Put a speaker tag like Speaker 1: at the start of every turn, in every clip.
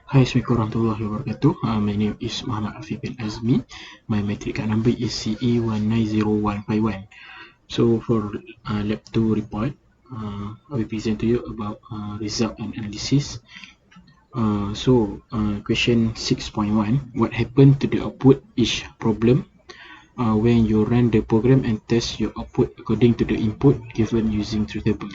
Speaker 1: Hai, Assalamualaikum warahmatullahi wabarakatuh. My name is Muhammad Afiq bin Azmi. My matric card number is CE190151. So for lab 2 report, I will present to you about result and analysis. Question 6.1: what happened to the output each problem when you run the program and test your output according to the input given using truth table.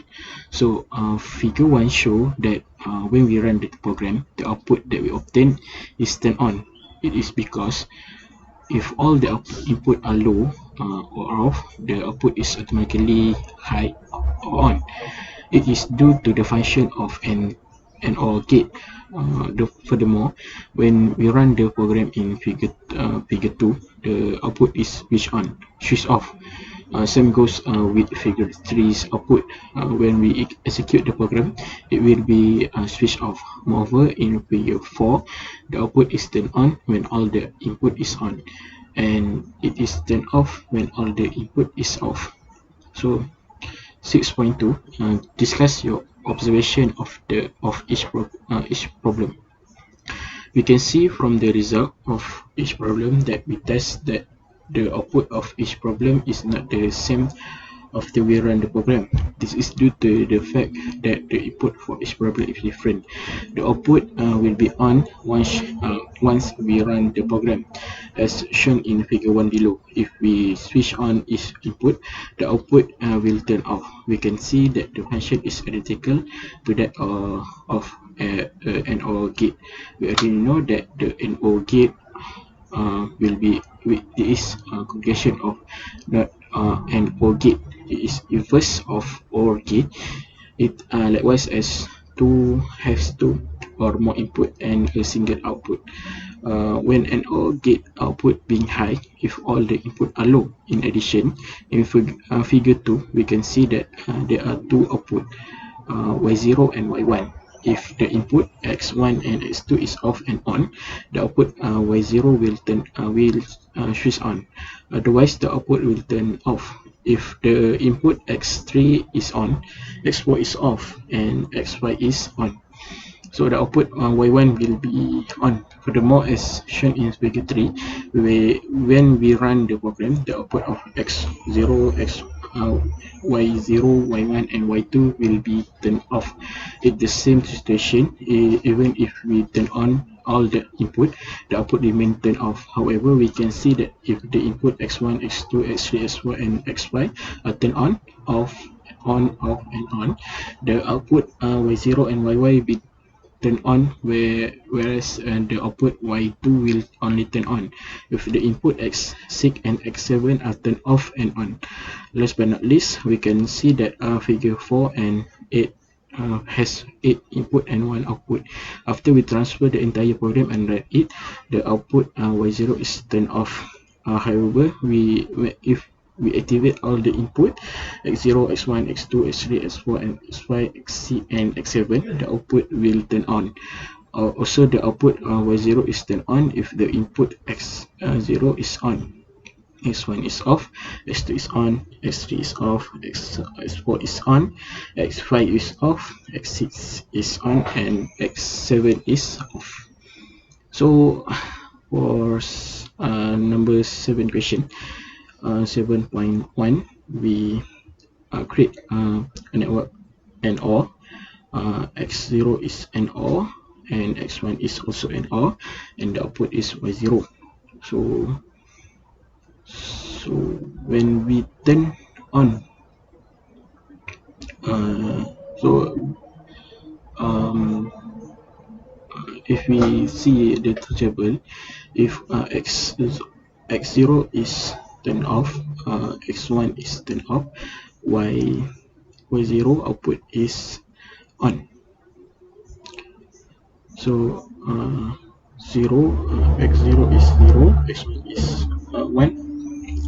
Speaker 1: So figure 1 show that when we run the program, the output that we obtain is turned on. It is because if all the input are low or off, the output is automatically high or on. It is due to the function of an and or gate. Furthermore, when we run the program in figure 2, the output is switched off. Same goes with figure 3's output. When we execute the program, it will be switched off. Moreover, in figure 4, the output is turned on when all the input is on, and it is turned off when all the input is off. So 6.2, discuss your observation of each problem. We can see from the result of each problem that we test that the output of each problem is not the same after we run the program. This is due to the fact that the input for each problem is different. The output will be on once we run the program, as shown in figure 1 below. If we switch on each input, the output will turn off. We can see that the function is identical to that of an OR gate. We already know that the NOR gate will be is combination of not an OR gate. It is inverse of OR gate. It likewise as 2 has 2 or more input and a single output. When an OR gate output being high, if all the input are low. In addition, in figure 2, we can see that there are 2 output, Y0 and Y1. If the input x1 and x2 is off and on, the output y0 will switch on. Otherwise, the output will turn off. If the input x3 is on, x4 is off, and xy is on. So the output y1 will be on. Furthermore, as shown in figure 3, when we run the program, the output of x0, y0, y1 and y2 will be turned off. In the same situation, even if we turn on all the input, the output remain turned off. However, we can see that if the input x1, x2, x3, x4 and xy are turned on, off, off and on, the output y0 and yy will be turn on, whereas the output y2 will only turn on if the input x6 and x7 are turned off and on. Last but not least, we can see that figure 4 and 8 has 8 input and 1 output. After we transfer the entire program and run it, the output y0 is turned off. However, if we activate all the input x0, x1, x2, x3, x4 and xy, xc and x7, the output will turn on. Also, the output y0 is turned on if the input x0 is on, x1 is off, x2 is on, x3 is off, x4 is on, x5 is off, x6 is on, and x7 is off. So for number 7 question, 7.1, we create a network NOR. X0 is NOR and x1 is also NOR, and the output is y0. So when we turn on, if we see the table, if x0 is turned off, x1 is turned off, y0 output is on. So x0 is 0, x1 is 1,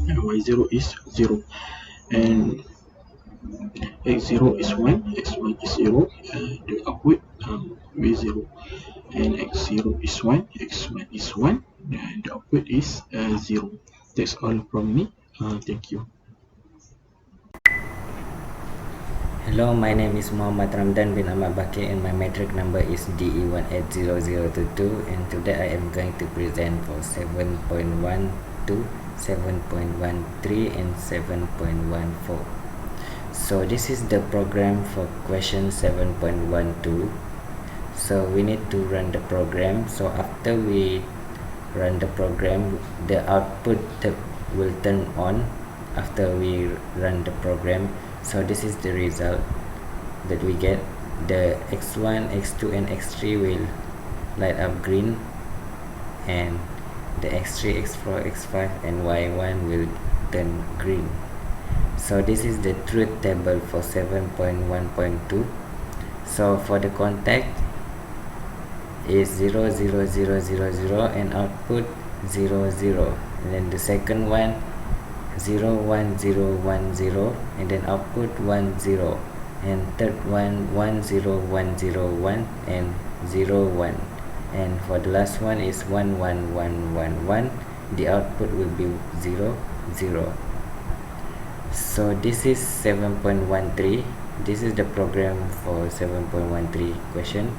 Speaker 1: and y0 is 0, and x0 is 1, x1 is 0, the output y0, and x0 is 1, x1 is 1, and the output is 0. That's all from me. Thank you.
Speaker 2: Hello, my name is Muhammad Ramdan bin Ahmad Bakir and my metric number is DE180022, and today I am going to present for 7.12, 7.13 and 7.14. So this is the program for question 7.12. So we need to run the program. So after we run the program, the output will turn on after we run the program. So this is the result that we get. The x1, x2 and x3 will light up green, and the x3, x4, x5 and y1 will turn green. So this is the truth table for 7.1.2. So for the contact is 0 0 0 0 0 and output 0 0, and then the second one 0 1 0 1 0 and then output 1 0, and third one 1 0 1 0 1 and 0 1, and for the last one is 1 1 1 1 1. The output will be 0 0. So this is 7.13. This is the program for 7.13 question.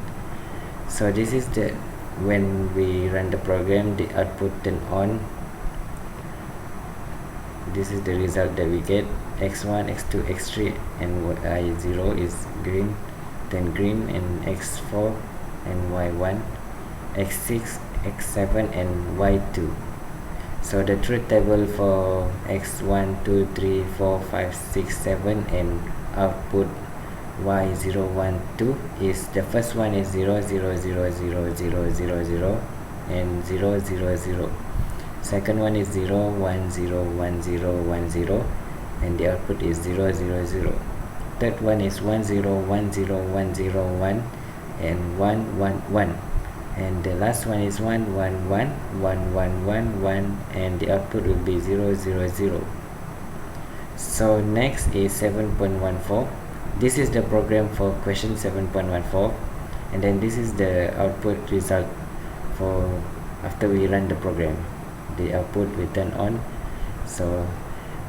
Speaker 2: So this is the when we run the program, the output turn on. This is the result that we get. x1, x2, x3 and y0 is green, then green, and x4 and y1, x6, x7 and y2. So the truth table for x1, 2, 3, 4, 5, 6, 7 and output y0, 1, 2 is, the first one is 0 0 0 0 0 0 0 and 0 0 0. Second one is 0 1 0 1 0 1 0 and the output is 0 0 0. Third one is 1 0 1 0 1 0 1 and 1 1 1, and the last one is 1 1 1 1 1 1 1 and the output will be 0 0 0. So next is 7.14. This is the program for question 7.14, and then this is the output result for after we run the program. The output will turn on. So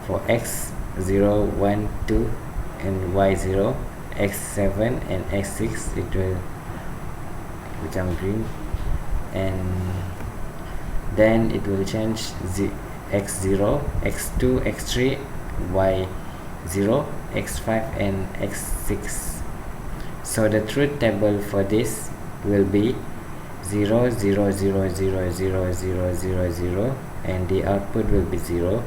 Speaker 2: for x0, 1, 2 and y0, x7 and x6 it will become green, and then it will change x0, x2, x3, y0, x5 and x6. So the truth table for this will be 0 0 0 0 0 0 0 0 and the output will be 0.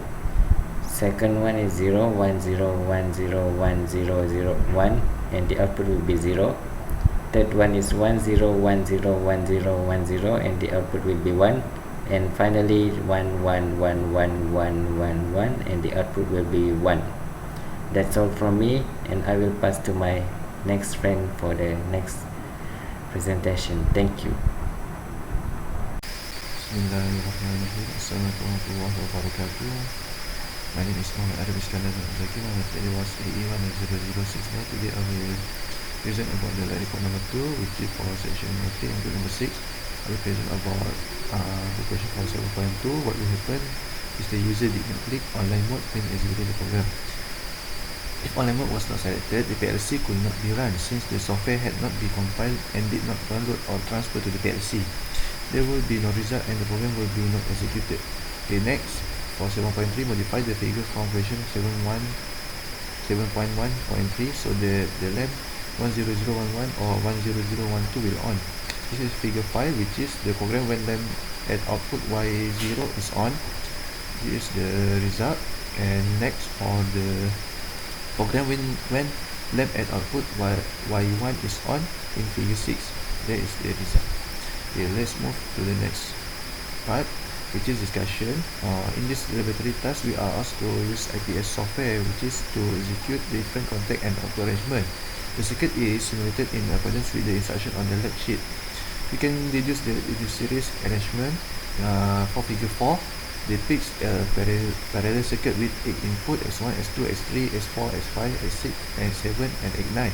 Speaker 2: Second one is 0 1 0 1 0 1 0 0 1 and the output will be 0. Third one is 1 0 1 0 1 0 1 0 and the output will be 1. And finally 1 1 1 1 1 1 1 and the output will be 1. That's all from me, and I will pass to my next friend for the next presentation. Thank you.
Speaker 3: Bismillahirrahmanirrahim. Assalamualaikum warahmatullahi wabarakatuh. My name is Muhammad Adam Iskandar Zaki. My material was AE1006. Today I will present about the lab report number 2, which is for section 3 and group number 6. I will present about the question for 7.2. What will happen is the user did not click online mode when executing the program. If online mode was not selected, the PLC could not be run since the software had not been compiled and did not download or transfer to the PLC. There will be no result and the program will be not executed. Okay, next, for 7.3, modify the figure from question 7.1.3 so the lamp 10011 or 10012 will on. This is figure 5, which is the program when lamp at output y0 is on. This is the result. And next, for the program when lamp at output y1 is on in figure 6, there is the result. Okay, let's move to the next part, which is discussion. In this laboratory task, we are asked to use IPS software, which is to execute different contact and output arrangement. The circuit is simulated in accordance with the instruction on the lab sheet. We can deduce the series arrangement. For figure 4, depicts a parallel circuit with 8 input S1, S2, S3, S4, S5, S6, S7 and S9,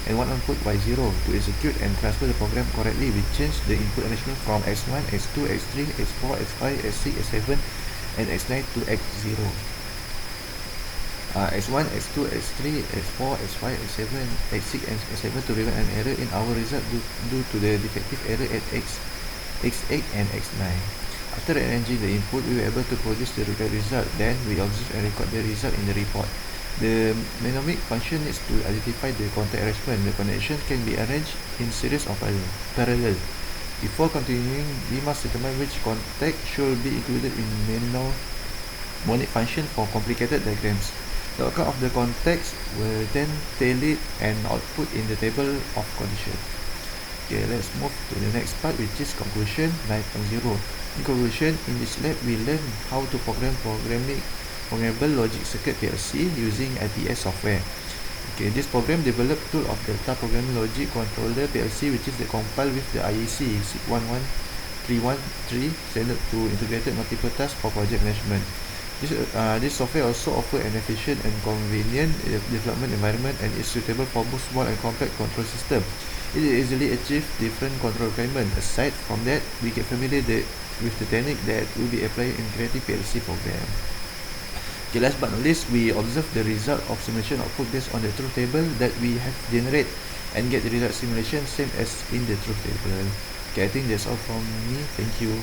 Speaker 3: and one output Y0. To execute and transfer the program correctly, we change the input arrangement from S1, S2, S3, S4, S5, S6, S7 and S9 to X0. x1, x2, x3, x4, x5, x7, x6, and x7 to prevent an error in our result due to the defective error at x8 and x9. After arranging the input, we were able to produce the required result. Then we observe and record the result in the report. The mnemonic function needs to identify the contact arrangement. The connection can be arranged in series of parallel. Before continuing, we must determine which contact should be included in mnemonic function for complicated diagrams. The outcome of the contacts will then tallied and output in the table of condition. Okay, let's move to the next part, which is conclusion 9.0. In conclusion, in this lab, we learn how to program programmable logic circuit PLC using IPS software. Okay, this program developed tool of Delta Programming Logic Controller PLC, which is compiled with the IEC 11313 standard to integrated multiple tasks for project management. This software also offers an efficient and convenient development environment and is suitable for both small and complex control systems. It easily achieves different control requirements. Aside from that, we get familiar with the technique that will be applied in creating PLC program. Okay, last but not least, we observe the result of simulation output based on the truth table that we have generated and get the result simulation same as in the truth table. Okay, I think that's all from me. Thank you.